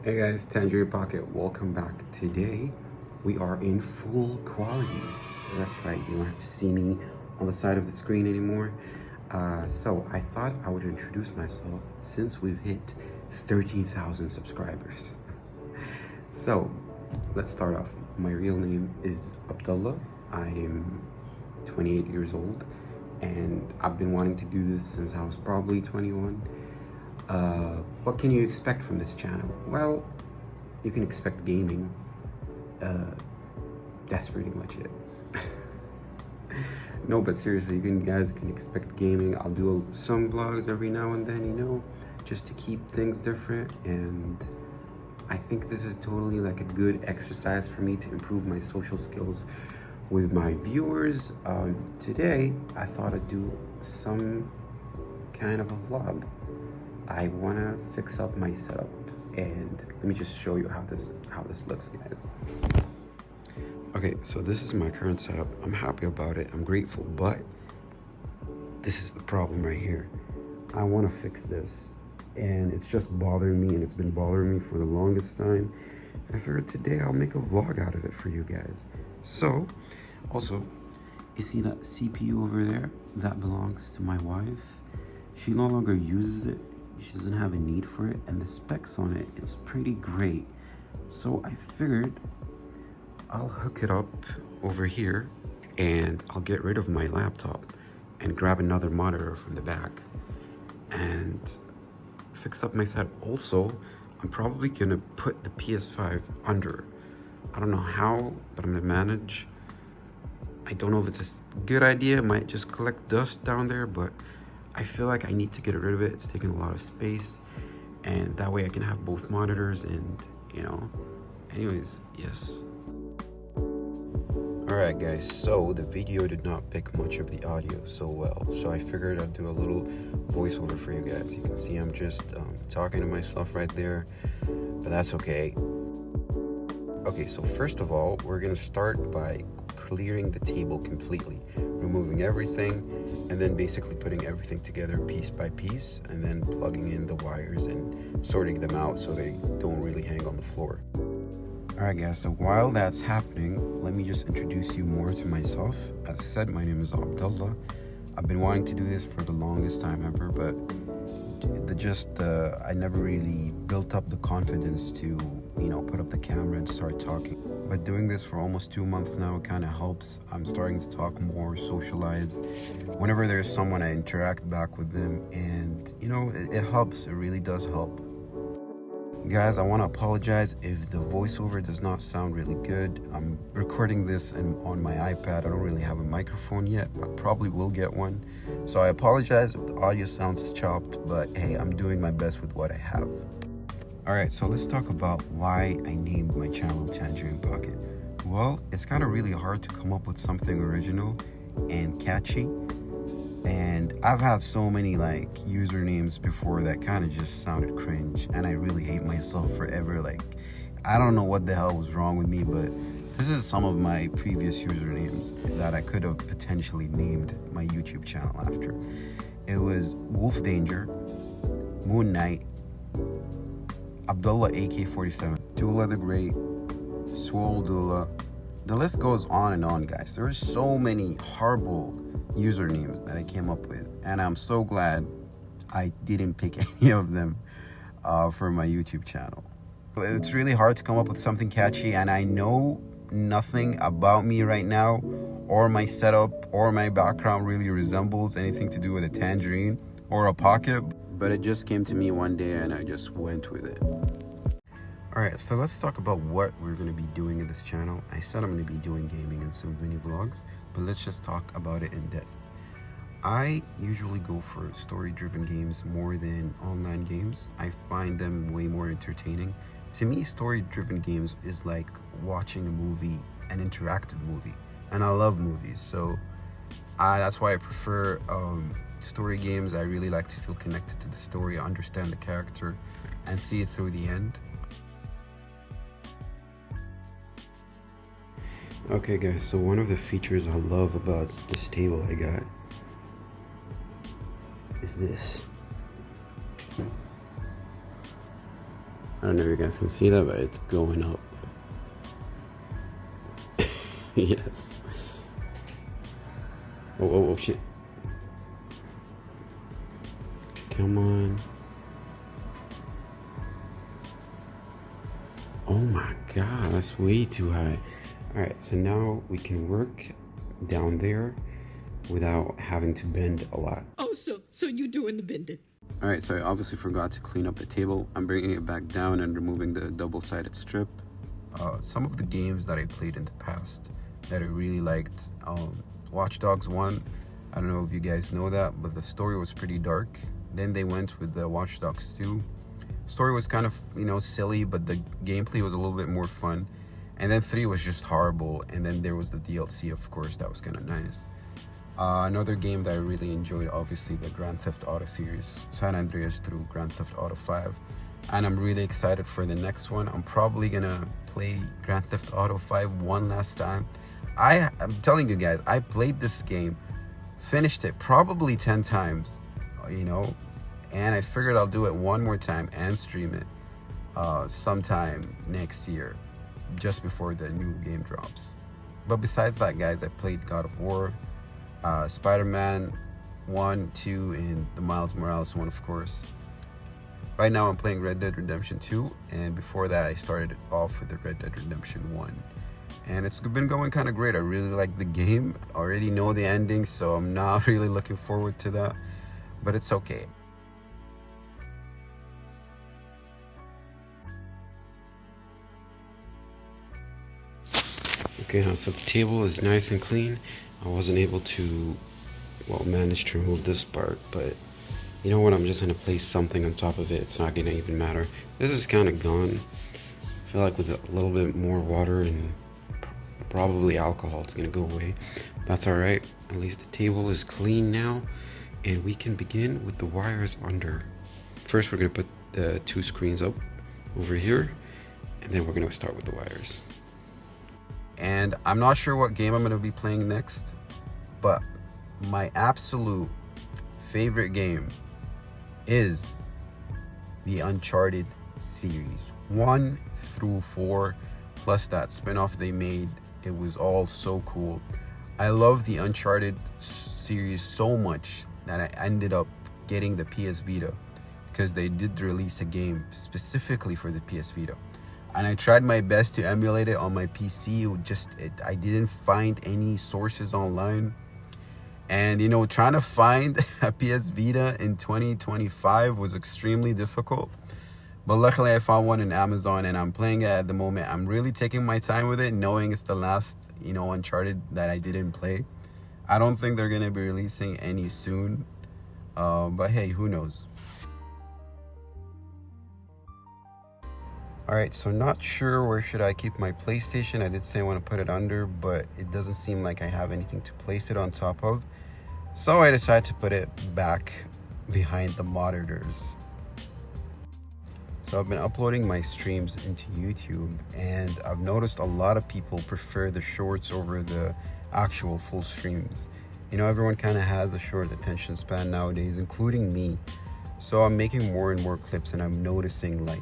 Hey guys, Tangerine Pocket, welcome back. Today we are in full quality. That's right, you don't have to see me on the side of the screen anymore. So I thought I would introduce myself since we've hit 13,000 subscribers. So let's start off. My real name is Abdullah. I am 28 years old and I've been wanting to do this since I was probably 21. What can you expect from this channel? Well, you can expect gaming. That's pretty much it. No, but seriously, you guys can expect gaming. I'll do some vlogs every now and then, just to keep things different. And I think this is totally like a good exercise for me to improve my social skills with my viewers. Today, I thought I'd do some kind of a vlog. I want to fix up my setup, and let me just show you how this looks, guys. Okay, so this is my current setup. I'm happy about it. I'm grateful, but this is the problem right here. I want to fix this, and it's just bothering me, and it's been bothering me for the longest time. And I figured today I'll make a vlog out of it for you guys. So, also, you see that CPU over there? That belongs to my wife. She no longer uses it. She doesn't have a need for it, and the specs on it, it's pretty great. So I figured I'll hook it up over here and I'll get rid of my laptop and grab another monitor from the back and fix up my setup. Also, I'm probably gonna put the PS5 under. I don't know how, but I'm gonna manage. I don't know if it's a good idea. It might just collect dust down there, but I feel like I need to get rid of it. It's taking a lot of space, and that way I can have both monitors and, anyways, yes. Alright guys, so the video did not pick much of the audio so well, so I figured I'd do a little voiceover for you guys. You can see I'm just talking to myself right there, but that's okay. Okay, so first of all, we're gonna start by clearing the table completely, removing everything, and then basically putting everything together piece by piece, and then plugging in the wires and sorting them out so they don't really hang on the floor. Alright guys, so while that's happening, let me just introduce you more to myself. As I said, my name is Abdullah. I've been wanting to do this for the longest time ever, but I never really built up the confidence to, put up the camera and start talking. But doing this for almost 2 months now, it kind of helps. I'm starting to talk more, socialize. Whenever there's someone, I interact back with them, and it helps. It really does help. Guys, I want to apologize if the voiceover does not sound really good. I'm recording this on my iPad. I don't really have a microphone yet, but probably will get one. So I apologize if the audio sounds chopped, but hey, I'm doing my best with what I have. Alright, so let's talk about why I named my channel Tangerine Pocket. Well, it's kind of really hard to come up with something original and catchy. And I've had so many usernames before that kind of just sounded cringe, and I really hate myself forever. I don't know what the hell was wrong with me, but this is some of my previous usernames that I could have potentially named my YouTube channel after. It was Wolf Danger, Moon Knight, Abdullah AK-47, Dula the Great, Swole Dula. The list goes on and on, guys. There are so many horrible usernames that I came up with, and I'm so glad I didn't pick any of them for my YouTube channel. It's really hard to come up with something catchy, and I know nothing about me right now or my setup or my background really resembles anything to do with a tangerine or a pocket, but it just came to me one day and I just went with it. Alright, so let's talk about what we're going to be doing in this channel. I said I'm going to be doing gaming and some mini vlogs, but let's just talk about it in depth. I usually go for story-driven games more than online games. I find them way more entertaining. To me, story-driven games is like watching a movie, an interactive movie, and I love movies, so that's why I prefer story games. I really like to feel connected to the story, understand the character, and see it through the end. Okay guys, so one of the features I love about this table I got is this. I don't know if you guys can see that, but it's going up. Yes. Oh, shit. Come on. Oh my god, that's way too high. Alright, so now we can work down there without having to bend a lot. Oh, so you doing the bending. Alright, so I obviously forgot to clean up the table. I'm bringing it back down and removing the double-sided strip. Some of the games that I played in the past that I really liked, Watch Dogs 1, I don't know if you guys know that, but the story was pretty dark. Then they went with the Watch Dogs 2. Story was kind of, silly, but the gameplay was a little bit more fun. And then 3 was just horrible, and then there was the DLC, of course, that was kind of nice. Another game that I really enjoyed, obviously, the Grand Theft Auto series, San Andreas through Grand Theft Auto 5. And I'm really excited for the next one. I'm probably gonna play Grand Theft Auto 5 one last time. I'm telling you guys, I played this game, finished it probably 10 times, and I figured I'll do it one more time and stream it sometime next year, just before the new game drops. But besides that, guys, I played God of War, Spider-Man 1, 2, and the Miles Morales one, of course. Right now I'm playing Red Dead Redemption 2, and before that I started off with the Red Dead Redemption 1. And it's been going kind of great. I really like the game. I already know the ending, so I'm not really looking forward to that, but it's okay. Okay, now so the table is nice and clean. I wasn't able to, manage to remove this part, but you know what? I'm just gonna place something on top of it. It's not gonna even matter. This is kind of gone. I feel like with a little bit more water and probably alcohol, it's gonna go away. That's all right. At least the table is clean now, and we can begin with the wires under. First, we're gonna put the 2 screens up over here, and then we're gonna start with the wires. And I'm not sure what game I'm gonna be playing next, but my absolute favorite game is the Uncharted series, 1 through 4, plus that spin-off they made. It was all so cool. I love the Uncharted series so much that I ended up getting the PS Vita, because they did release a game specifically for the PS Vita. And I tried my best to emulate it on my PC. I didn't find any sources online. And, trying to find a PS Vita in 2025 was extremely difficult. But luckily I found one in Amazon, and I'm playing it at the moment. I'm really taking my time with it, knowing it's the last, Uncharted that I didn't play. I don't think they're going to be releasing any soon. But hey, who knows? Alright, so not sure where should I keep my PlayStation. I did say I want to put it under, but it doesn't seem like I have anything to place it on top of. So I decided to put it back behind the monitors. So I've been uploading my streams into YouTube, and I've noticed a lot of people prefer the shorts over the actual full streams. Everyone kind of has a short attention span nowadays, including me. So I'm making more and more clips, and I'm noticing the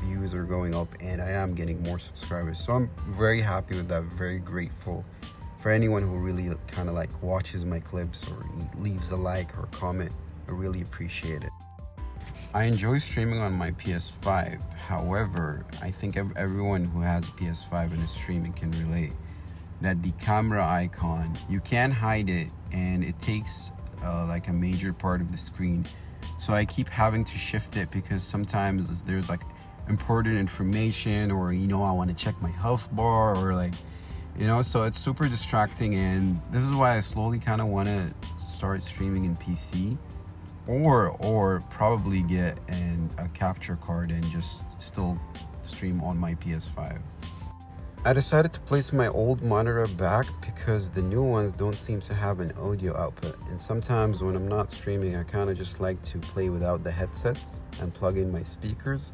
views are going up, and I am getting more subscribers. So I'm very happy with that, very grateful for anyone who really kind of watches my clips or leaves a like or comment. I really appreciate it. I enjoy streaming on my PS5. However, I think everyone who has a PS5 and is streaming can relate that the camera icon, you can hide it, and it takes a major part of the screen. So I keep having to shift it, because sometimes there's important information, or I want to check my health bar, or so it's super distracting. And this is why I slowly kind of want to start streaming in PC, or probably get a capture card and just still stream on my PS5. I decided to place my old monitor back because the new ones don't seem to have an audio output, and sometimes when I'm not streaming I kind of just like to play without the headsets and plug in my speakers.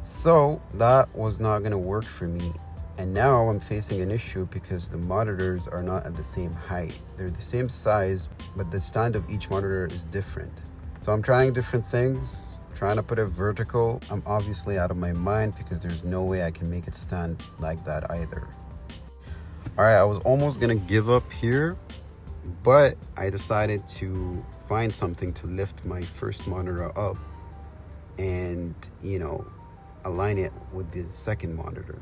So that was not going to work for me, and now I'm facing an issue because the monitors are not at the same height. They're the same size, but the stand of each monitor is different. So I'm trying different things, Trying to put it vertical, I'm obviously out of my mind because there's no way I can make it stand like that either. All right, I was almost gonna give up here, but I decided to find something to lift my first monitor up and, align it with the second monitor.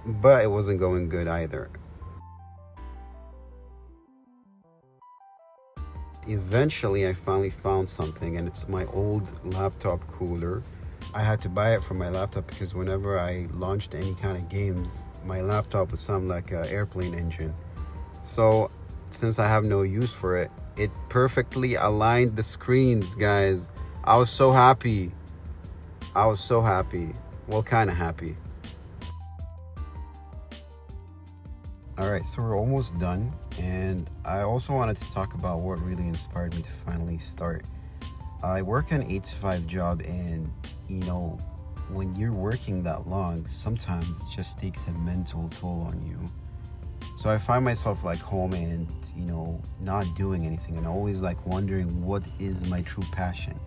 But it wasn't going good either. Eventually, I finally found something, and it's my old laptop cooler. I had to buy it for my laptop because whenever I launched any kind of games, my laptop would sound like an airplane engine. So since I have no use for it, it perfectly aligned the screens, guys. I was so happy. Well, kind of happy. All right, so we're almost done, and I also wanted to talk about what really inspired me to finally start. I work an 8 to 5 job, and when you're working that long, sometimes it just takes a mental toll on you. So I find myself like home and not doing anything, and always like wondering what is my true passion.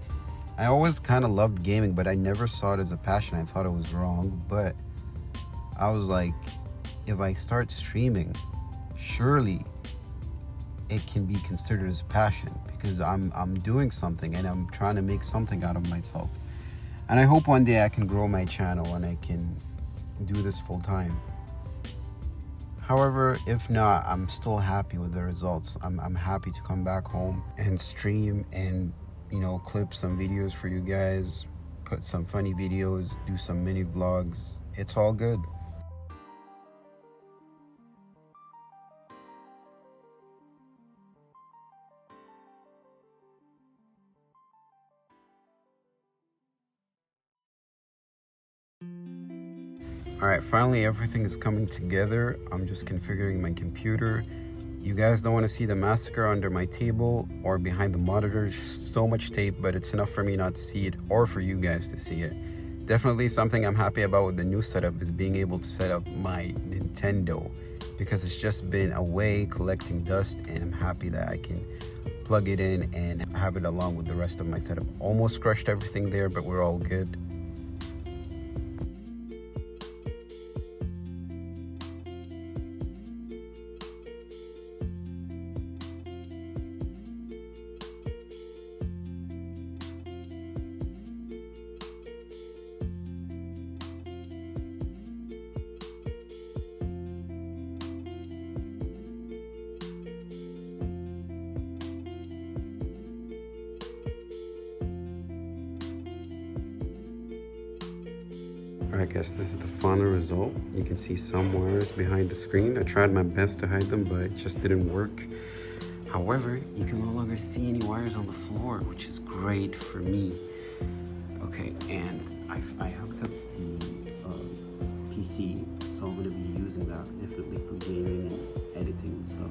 I always kind of loved gaming, but I never saw it as a passion. I thought it was wrong, but I was like, if I start streaming, surely it can be considered as a passion because I'm doing something and I'm trying to make something out of myself. And I hope one day I can grow my channel and I can do this full time. However, if not, I'm still happy with the results. I'm happy to come back home and stream and clip some videos for you guys, put some funny videos, do some mini vlogs. It's all good. All right, finally everything is coming together. I'm just configuring my computer. You guys don't want to see the massacre under my table or behind the monitor. So much tape, but it's enough for me not to see it or for you guys to see it. Definitely something I'm happy about with the new setup is being able to set up my Nintendo, because it's just been away collecting dust, and I'm happy that I can plug it in and have it along with the rest of my setup. Almost crushed everything there, but we're all good. Alright guys, this is the final result. You can see some wires behind the screen. I tried my best to hide them, but it just didn't work. However, you can no longer see any wires on the floor, which is great for me. Okay, and I hooked up the PC, so I'm going to be using that definitely for gaming and editing and stuff.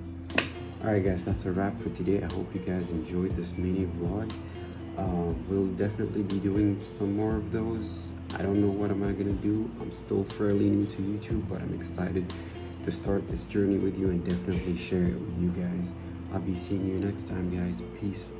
Alright guys, that's a wrap for today. I hope you guys enjoyed this mini vlog. We'll definitely be doing some more of those. I don't know what am I gonna do. I'm still fairly new to YouTube, but I'm excited to start this journey with you and definitely share it with you guys. I'll be seeing you next time, guys. Peace.